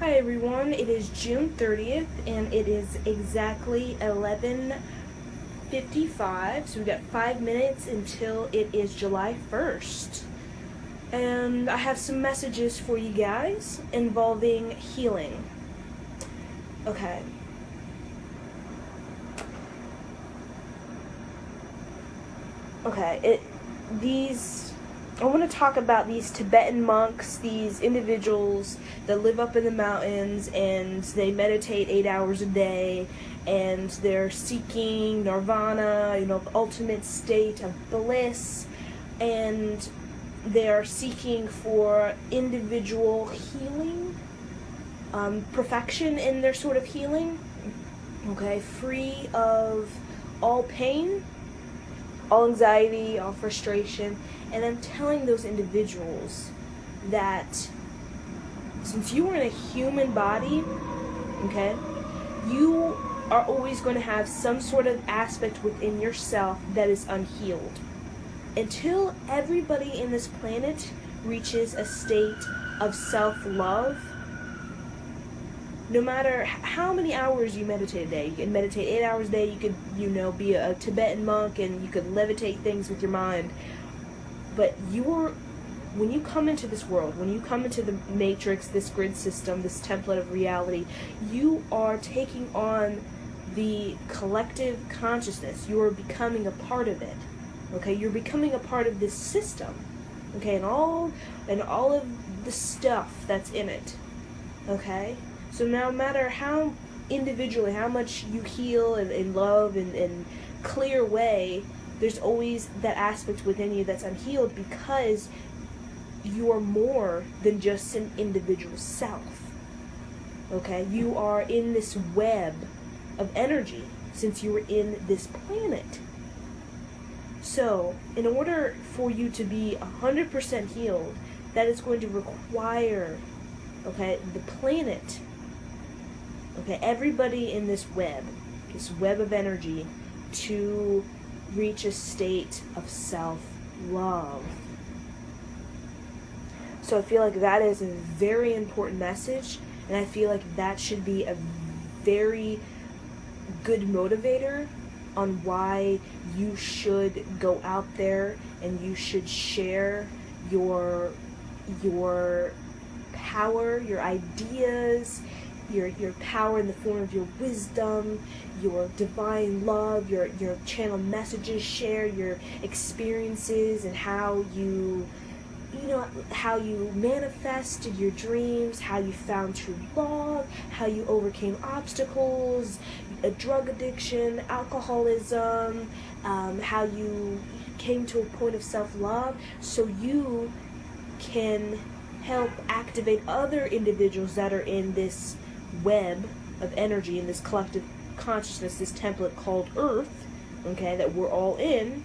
Hi everyone, it is June 30th and it is exactly 11:55, so we got 5 minutes until it is July 1st. And I have some messages for you guys involving healing. Okay. These I want to talk about these Tibetan monks, these individuals that live up in the mountains and they meditate 8 hours a day and they're seeking nirvana, the ultimate state of bliss, and they're seeking for individual healing, perfection in their sort of healing, okay, free of all pain, all anxiety, all frustration. And I'm telling those individuals that since you are in a human body, okay, you are always going to have some sort of aspect within yourself that is unhealed. Until everybody in this planet reaches a state of self-love, no matter how many hours you meditate a day, you can meditate 8 hours a day, you could, be a Tibetan monk and you could levitate things with your mind. But when you come into this world, when you come into the matrix, this grid system, this template of reality, you are taking on the collective consciousness. You are becoming a part of it. Okay, you're becoming a part of this system. Okay, and all of the stuff that's in it. Okay? So no matter how individually, how much you heal and love and clear away, there's always that aspect within you that's unhealed because you are more than just an individual self. Okay? You are in this web of energy since you were in this planet. So, in order for you to be 100% healed, that is going to require, okay, the planet, okay, everybody in this web of energy, to reach a state of self-love. So I feel like that is a very important message, and I feel like that should be a very good motivator on why you should go out there and you should share your power, your ideas, your power in the form of your wisdom, your divine love, your channel messages, share your experiences and how you manifested your dreams, how you found true love, how you overcame obstacles, a drug addiction, alcoholism, how you came to a point of self-love, so you can help activate other individuals that are in this web of energy, in this collective consciousness, this template called Earth, okay, that we're all in,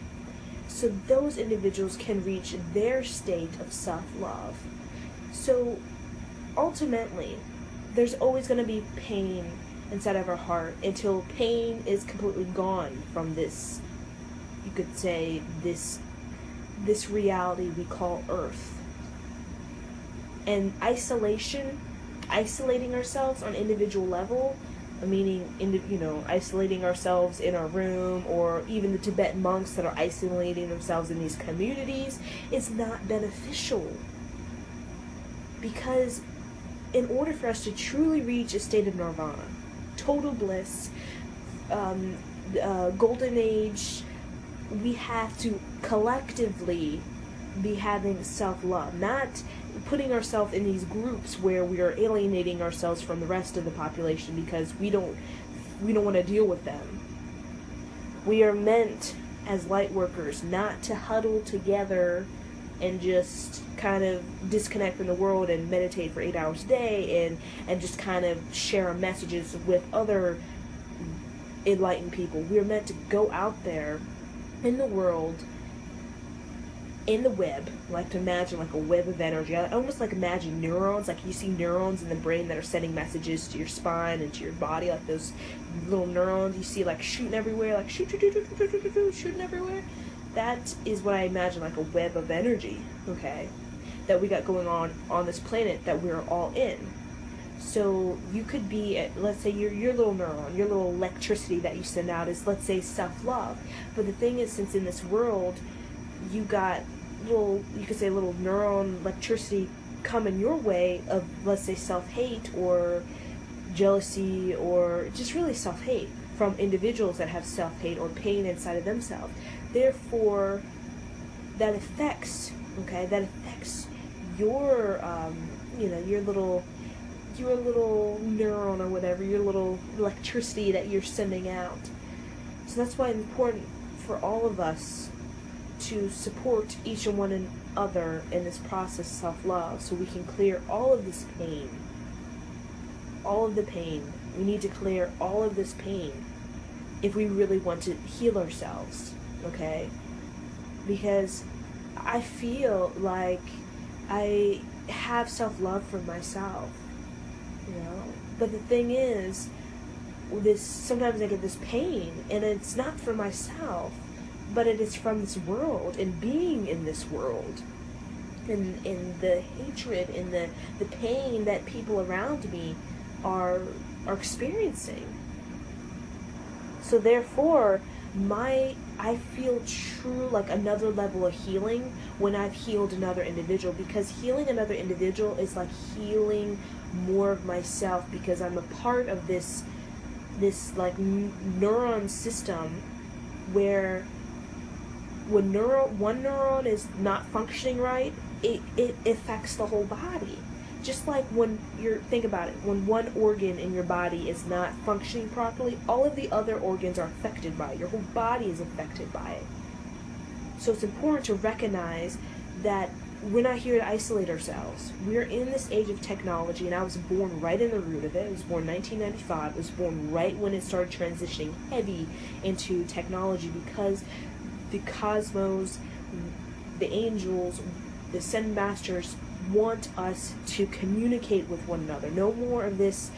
so those individuals can reach their state of self-love. So ultimately, there's always going to be pain inside of our heart until pain is completely gone from this, you could say, this reality we call Earth. And isolating ourselves on individual level, meaning isolating ourselves in our room, or even the Tibetan monks that are isolating themselves in these communities, is not beneficial. Because in order for us to truly reach a state of nirvana, total bliss, golden age, we have to collectively be having self-love, not putting ourselves in these groups where we are alienating ourselves from the rest of the population because we don't want to deal with them. We are meant as light workers not to huddle together and just kind of disconnect from the world and meditate for 8 hours a day and just kind of share our messages with other enlightened people. We are meant to go out there in the world, in the web, like to imagine like a web of energy. I almost like imagine neurons, like you see neurons in the brain that are sending messages to your spine and to your body, like those little neurons you see like shooting everywhere, like shooting everywhere. That is what I imagine, like a web of energy, okay, that we got going on this planet that we're all in. So you could be, let's say your little neuron, your little electricity that you send out is, let's say, self-love. But the thing is, since in this world you got little, you could say little neuron electricity coming your way of, let's say, self-hate or jealousy or just really self-hate from individuals that have self-hate or pain inside of themselves. Therefore, that affects, okay, that affects your, your little neuron or whatever, your little electricity that you're sending out. So that's why it's important for all of us to support each and one another in this process of self-love, so we can clear all of this pain. All of the pain. We need to clear all of this pain if we really want to heal ourselves, okay? Because I feel like I have self-love for myself, you know? But the thing is, sometimes I get this pain, and it's not for myself, but it is from this world, and being in this world, and the hatred and the pain that people around me are experiencing. So therefore, I feel true, like, another level of healing when I've healed another individual, because healing another individual is like healing more of myself, because I'm a part of this like neuron system where when one neuron is not functioning right, it affects the whole body. Just like when think about it, when one organ in your body is not functioning properly, all of the other organs are affected by it. Your whole body is affected by it. So it's important to recognize that we're not here to isolate ourselves. We're in this age of technology, and I was born right in the root of it. I was born in 1995. I was born right when it started transitioning heavy into technology, because the cosmos, the angels, the Ascended Masters want us to communicate with one another. No more of this.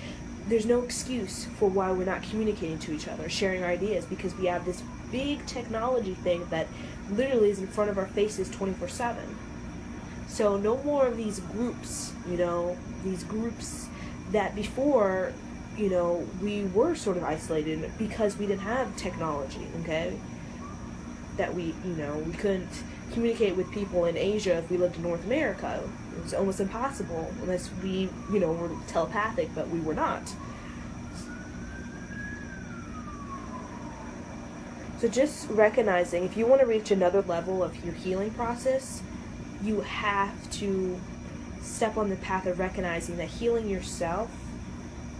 There's no excuse for why we're not communicating to each other, sharing our ideas, because we have this big technology thing that literally is in front of our faces 24/7. So no more of these groups, these groups that before, we were sort of isolated because we didn't have technology, okay? That we couldn't communicate with people in Asia if we lived in North America. It was almost impossible unless we, were telepathic, but we were not. So just recognizing, if you want to reach another level of your healing process, you have to step on the path of recognizing that healing yourself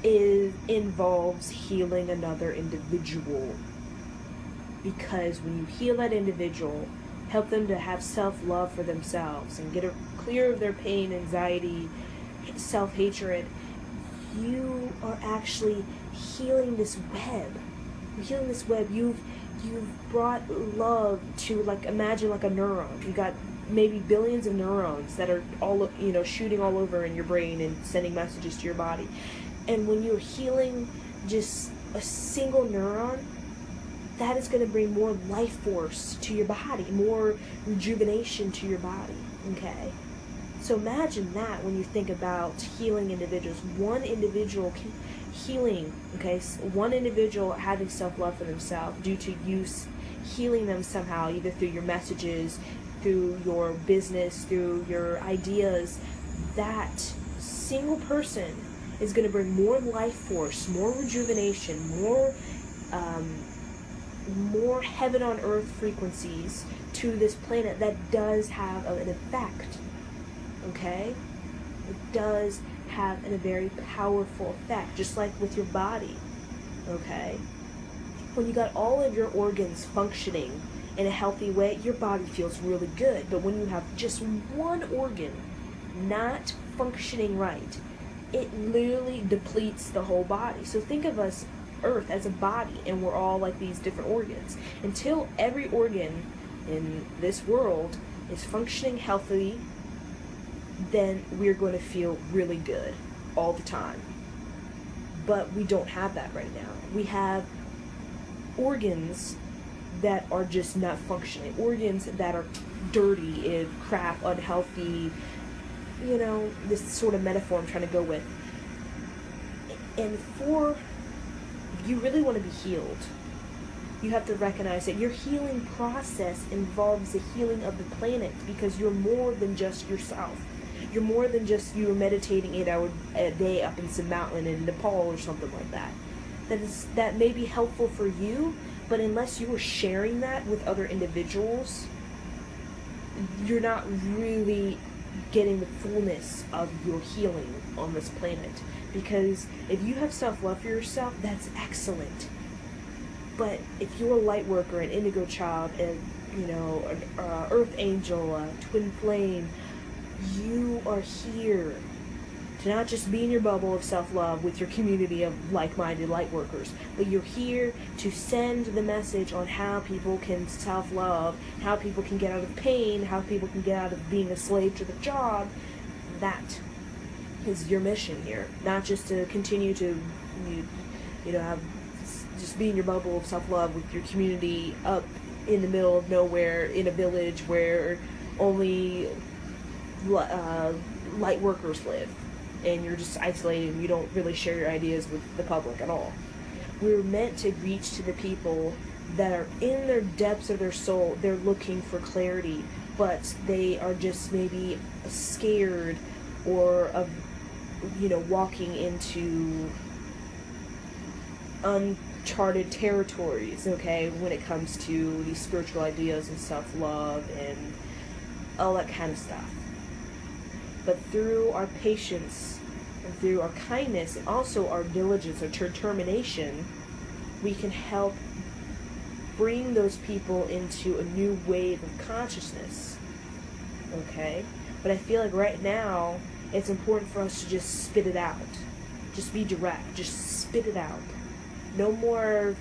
involves healing another individual. Because when you heal that individual, help them to have self-love for themselves and get clear of their pain, anxiety, self-hatred, you are actually healing this web. You're healing this web. You've brought love to, like, imagine like a neuron. You got maybe billions of neurons that are all, shooting all over in your brain and sending messages to your body. And when you're healing just a single neuron, that is going to bring more life force to your body, more rejuvenation to your body, okay? So imagine that when you think about healing individuals. One individual healing, okay? One individual having self-love for themselves due to you healing them somehow, either through your messages, through your business, through your ideas. That single person is going to bring more life force, more rejuvenation, more heaven on earth frequencies to this planet. That does have an effect, okay? It does have a very powerful effect, just like with your body, okay? When you got all of your organs functioning in a healthy way, your body feels really good. But when you have just one organ not functioning right, it literally depletes the whole body. So think of us, Earth, as a body, and we're all like these different organs. Until every organ in this world is functioning healthily, then we're going to feel really good all the time. But we don't have that right now. We have organs that are just not functioning, organs that are dirty and crap, unhealthy, this sort of metaphor I'm trying to go with. And if you really want to be healed, you have to recognize that your healing process involves the healing of the planet, because you're more than just yourself. You're more than just you meditating 8 hours a day up in some mountain in Nepal or something like that. That may be helpful for you, but unless you are sharing that with other individuals, you're not really getting the fullness of your healing on this planet. Because if you have self-love for yourself, that's excellent. But if you're a light worker, an indigo child, an earth angel, a twin flame, you are here to not just be in your bubble of self-love with your community of like-minded light workers, but you're here to send the message on how people can self-love, how people can get out of pain, how people can get out of being a slave to the job. That is your mission here. Not just to continue to, have just be in your bubble of self-love with your community up in the middle of nowhere in a village where only light workers live, and you're just isolated and you don't really share your ideas with the public at all. We're meant to reach to the people that are in their depths of their soul. They're looking for clarity, but they are just maybe scared or of walking into uncharted territories, okay, when it comes to these spiritual ideas and self-love and all that kind of stuff. But through our patience and through our kindness and also our diligence, our determination, we can help bring those people into a new wave of consciousness, okay? But I feel like right now, it's important for us to just spit it out. Just be direct. Just spit it out. No more,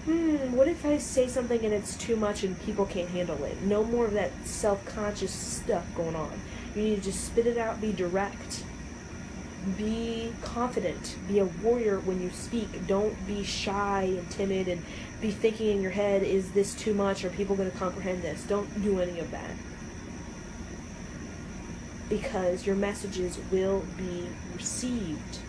what if I say something and it's too much and people can't handle it? No more of that self-conscious stuff going on. You need to just spit it out, be direct. Be confident. Be a warrior when you speak. Don't be shy and timid and be thinking in your head, is this too much? Are people going to comprehend this? Don't do any of that. Because your messages will be received.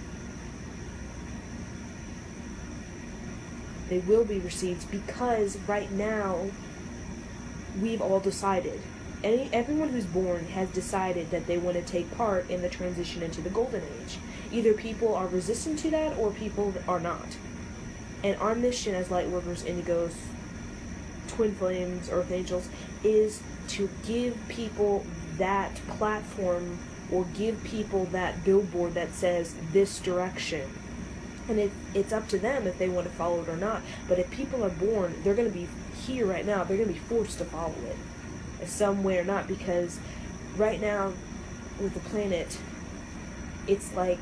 They will be received because right now we've all decided. Everyone who's born has decided that they want to take part in the transition into the golden age. Either people are resistant to that or people are not. And our mission as light workers, indigos, twin flames, earth angels, is to give people that platform or give people that billboard that says this direction. And it's up to them if they want to follow it or not. But if people are born, they're going to be here right now. They're going to be forced to follow it some way or not, because right now with the planet, it's like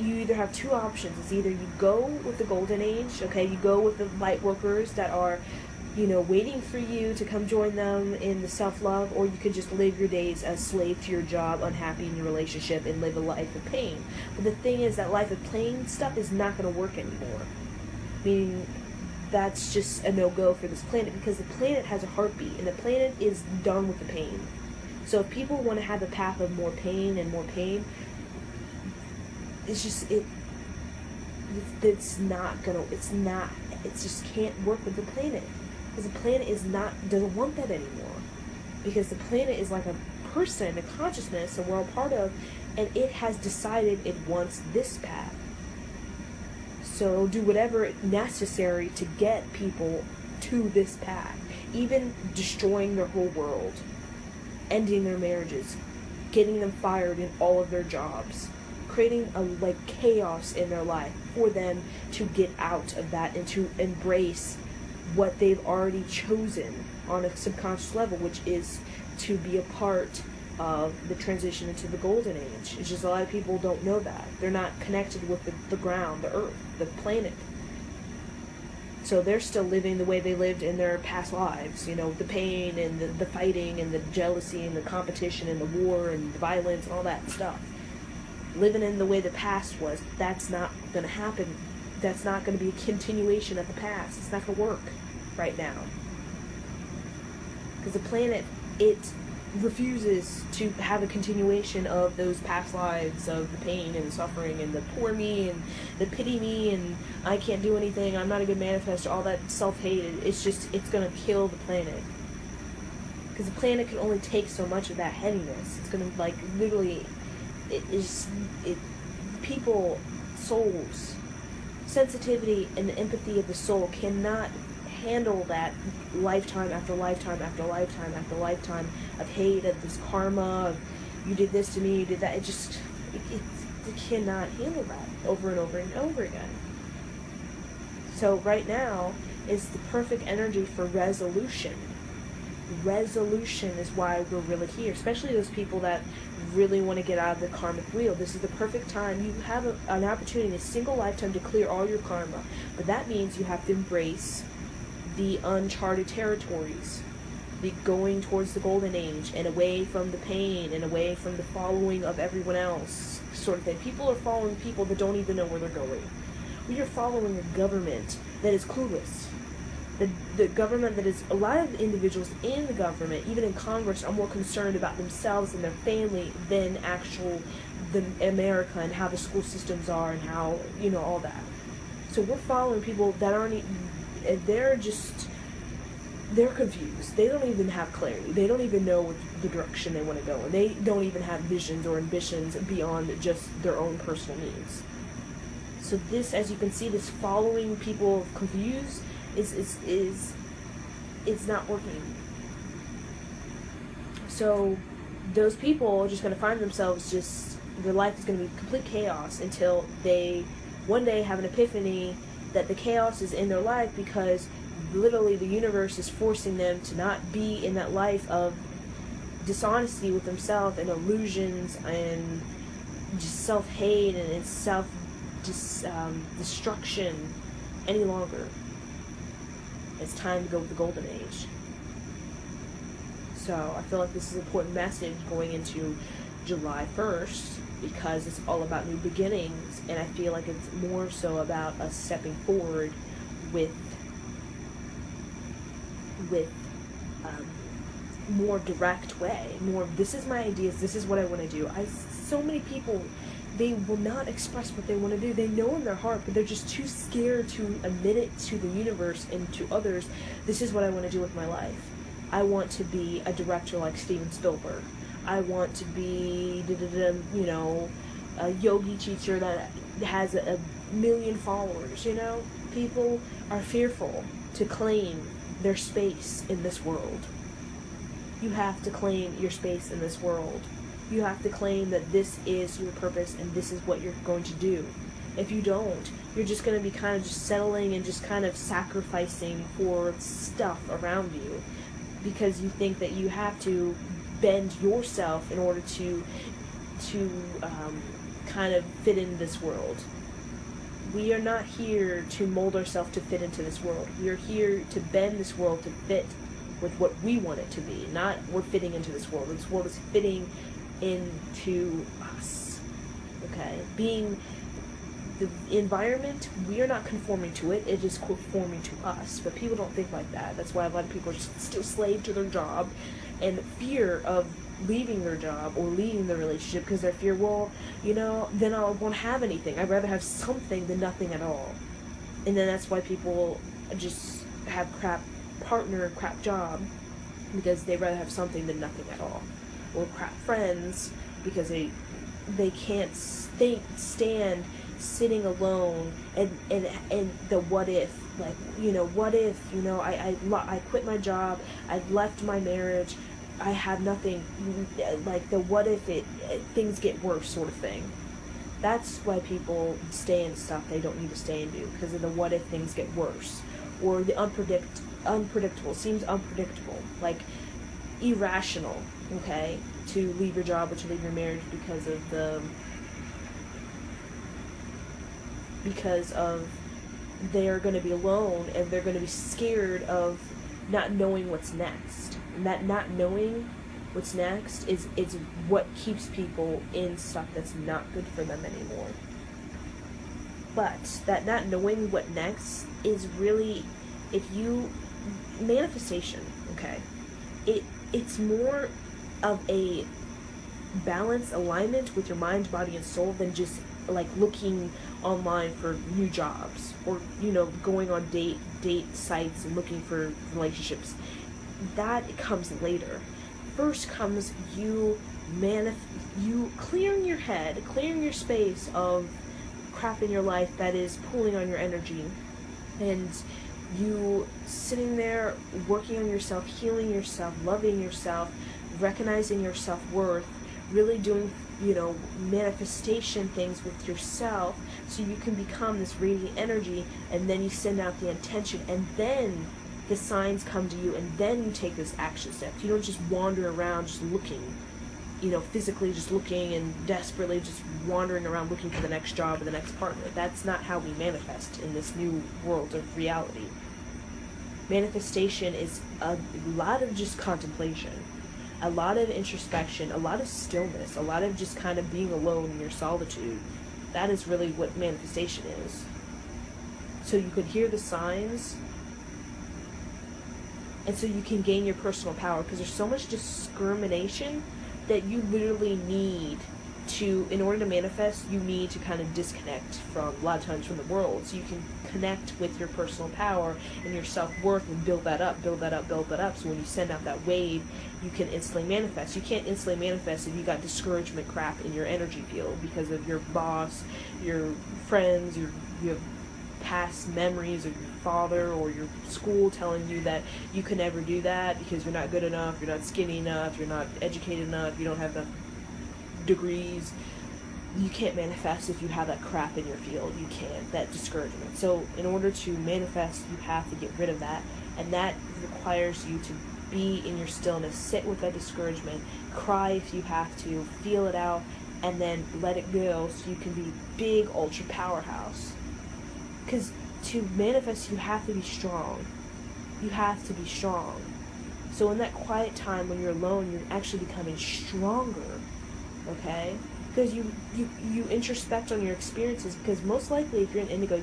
you either have two options. It's either you go with the golden age, okay, you go with the light workers that are waiting for you to come join them in the self-love, or you could just live your days as slave to your job, unhappy in your relationship, and live a life of pain. But the thing is that life of pain stuff is not going to work anymore. Meaning, that's just a no-go for this planet, because the planet has a heartbeat, and the planet is done with the pain. So if people want to have a path of more pain and more pain, it's just, it's just can't work with the planet. Because the planet doesn't want that anymore. Because the planet is like a person, a consciousness, and we're all part of, and it has decided it wants this path. So do whatever necessary to get people to this path. Even destroying their whole world. Ending their marriages. Getting them fired in all of their jobs. Creating a chaos in their life for them to get out of that and to embrace what they've already chosen on a subconscious level, which is to be a part of the transition into the golden age. It's just a lot of people don't know that. They're not connected with the ground, the earth, the planet. So they're still living the way they lived in their past lives, the pain and the fighting and the jealousy and the competition and the war and the violence and all that stuff. Living in the way the past was, that's not going to happen. That's not going to be a continuation of the past. It's not going to work right now. Because the planet, refuses to have a continuation of those past lives of the pain and the suffering and the poor me and the pity me and I can't do anything, I'm not a good manifestor, all that self-hate, it's gonna kill the planet. Because the planet can only take so much of that heaviness. It's gonna, like, literally, people, souls, sensitivity and the empathy of the soul cannot handle that lifetime after lifetime after lifetime after lifetime of hate, of this karma, of you did this to me, you did that. It cannot handle that over and over and over again. So right now is the perfect energy for resolution. Resolution is why we're really here, especially those people that really want to get out of the karmic wheel. This is the perfect time. You have an opportunity in a single lifetime to clear all your karma, but that means you have to embrace the uncharted territories, the going towards the golden age and away from the pain and away from the following of everyone else sort of thing. People are following people that don't even know where they're going. We are following a government that is clueless. The government that is, a lot of individuals in the government, even in Congress, are more concerned about themselves and their family than the America and how the school systems are and how, all that. So we're following people that aren't, they're confused. They don't even have clarity. They don't even know the direction they want to go in. They don't even have visions or ambitions beyond just their own personal needs. So this, as you can see, this following people confused is not working. So those people are just going to find themselves their life is going to be complete chaos until they one day have an epiphany that the chaos is in their life because literally the universe is forcing them to not be in that life of dishonesty with themselves and illusions and just self-hate and destruction any longer. It's time to go with the golden age. So I feel like this is an important message going into July 1st because it's all about new beginnings, and I feel like it's more so about us stepping forward with more direct way. More, this is my ideas, this is what I want to do. So many people, they will not express what they want to do. They know in their heart, but they're just too scared to admit it to the universe and to others. This is what I want to do with my life. I want to be a director like Steven Spielberg. I want to be, a yogi teacher that has a million followers, People are fearful to claim their space in this world. You have to claim your space in this world. You have to claim that this is your purpose and this is what you're going to do. If you don't, you're just going to be kind of just settling and just kind of sacrificing for stuff around you because you think that you have to bend yourself in order to kind of fit in this world. We are not here to mold ourselves to fit into this world. We are here to bend this world to fit with what we want it to be, not we're fitting into this world. This world is fitting into us, okay? Being the environment, we are not conforming to it, it is conforming to us, but people don't think like that. That's why a lot of people are just still slave to their job and fear of leaving their job or leaving the relationship because they fear, then I won't have anything. I'd rather have something than nothing at all. And then that's why people just have crap partner, crap job, because they'd rather have something than nothing at all. Or crap friends, because they can't stand sitting alone and the what if, what if, I quit my job, I left my marriage, I have nothing, like the what if things get worse sort of thing. That's why people stay in stuff they don't need to stay into, because of the what if things get worse, or the unpredictable, seems unpredictable, like irrational, okay, to leave your job or to leave your marriage because of they're going to be alone and they're going to be scared of not knowing what's next. And that not knowing what's next is what keeps people in stuff that's not good for them anymore. But that not knowing what next is really, if you, manifestation, okay, it's more of a balance, alignment with your mind, body, and soul than just like looking online for new jobs, or going on date sites and looking for relationships. That comes later. First comes you clearing your head, clearing your space of crap in your life that is pulling on your energy, and you sitting there working on yourself, healing yourself, loving yourself, recognizing your self-worth, really doing manifestation things with yourself, so you can become this radiant energy. And then you send out the intention, and then the signs come to you, and then you take those action steps. You don't just wander around just looking, physically just looking and desperately just wandering around looking for the next job or the next partner. That's not how we manifest in this new world of reality. Manifestation is a lot of just contemplation, a lot of introspection, a lot of stillness, a lot of just kind of being alone in your solitude. That is really what manifestation is. So you could hear the signs, and so you can gain your personal power, because there's so much discrimination that you literally need to, in order to manifest, you need to kind of disconnect from, a lot of times, from the world, so you can connect with your personal power and your self-worth and build that up, so when you send out that wave, you can instantly manifest. You can't instantly manifest if you got discouragement crap in your energy field because of your boss, your friends, you have past memories of your father or your school telling you that you can never do that because you're not good enough, you're not skinny enough, you're not educated enough, you don't have enough degrees. You can't manifest if you have that crap in your field. You can't, that discouragement. So in order to manifest, you have to get rid of that, and that requires you to be in your stillness, sit with that discouragement, cry if you have to, feel it out, and then let it go, so you can be big ultra powerhouse. Because to manifest, you have to be strong. You have to be strong. So in that quiet time when you're alone, you're actually becoming stronger, okay? Because you introspect on your experiences, because most likely if you're an indigo,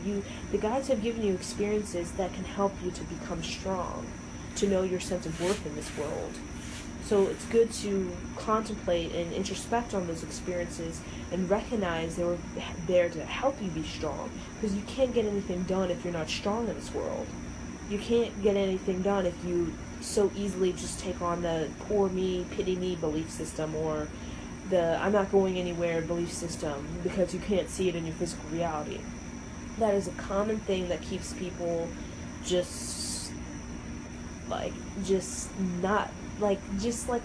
the guides have given you experiences that can help you to become strong, to know your sense of worth in this world. So it's good to contemplate and introspect on those experiences and recognize they were there to help you be strong, because you can't get anything done if you're not strong in this world. You can't get anything done if you so easily just take on the poor me, pity me belief system, or the I'm not going anywhere belief system, because you can't see it in your physical reality. That is a common thing that keeps people just like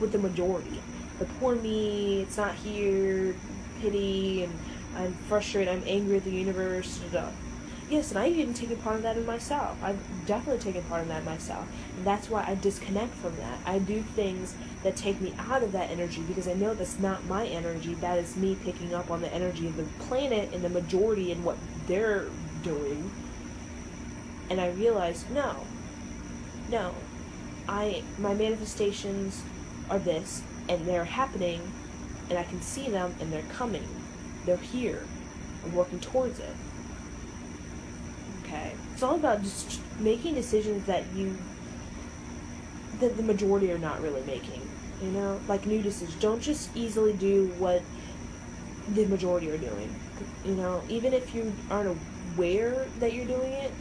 with the majority. The poor me, it's not here, pity, and I'm frustrated, I'm angry at the universe, Yes, and I've even taken part of that in myself. I've definitely taken part in that myself. And that's why I disconnect from that. I do things that take me out of that energy, because I know that's not my energy. That is me picking up on the energy of the planet and the majority and what they're doing. And I realize, no. My manifestations are this, and they're happening, and I can see them, and they're coming. They're here. I'm working towards it. Okay. It's all about just making decisions that the majority are not really making. Like new decisions. Don't just easily do what the majority are doing. Even if you aren't aware that you're doing it.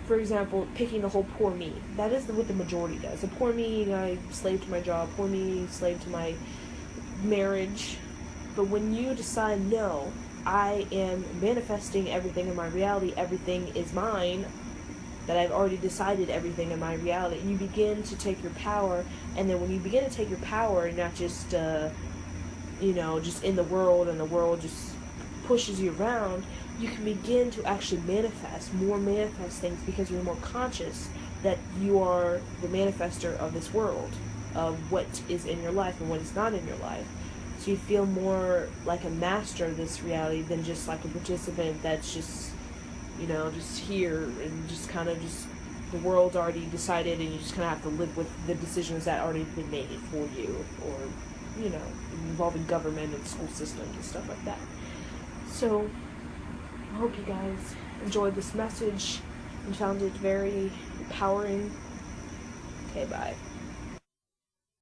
For example, picking the whole poor me. That is what the majority does. The poor me, I slave to my job. Poor me, slave to my marriage. But when you decide, no, I am manifesting everything in my reality, everything is mine, that I've already decided everything in my reality, you begin to take your power. And then when you begin to take your power, and not just just in the world, and the world just pushes you around, you can begin to actually manifest things, because you're more conscious that you are the manifester of this world, of what is in your life and what is not in your life. So you feel more like a master of this reality than just like a participant that's just, just here and just kind of just, the world's already decided, and you just kind of have to live with the decisions that already been made for you, or, involving government and school systems and stuff like that. So I hope you guys enjoyed this message and found it very empowering. Okay, bye.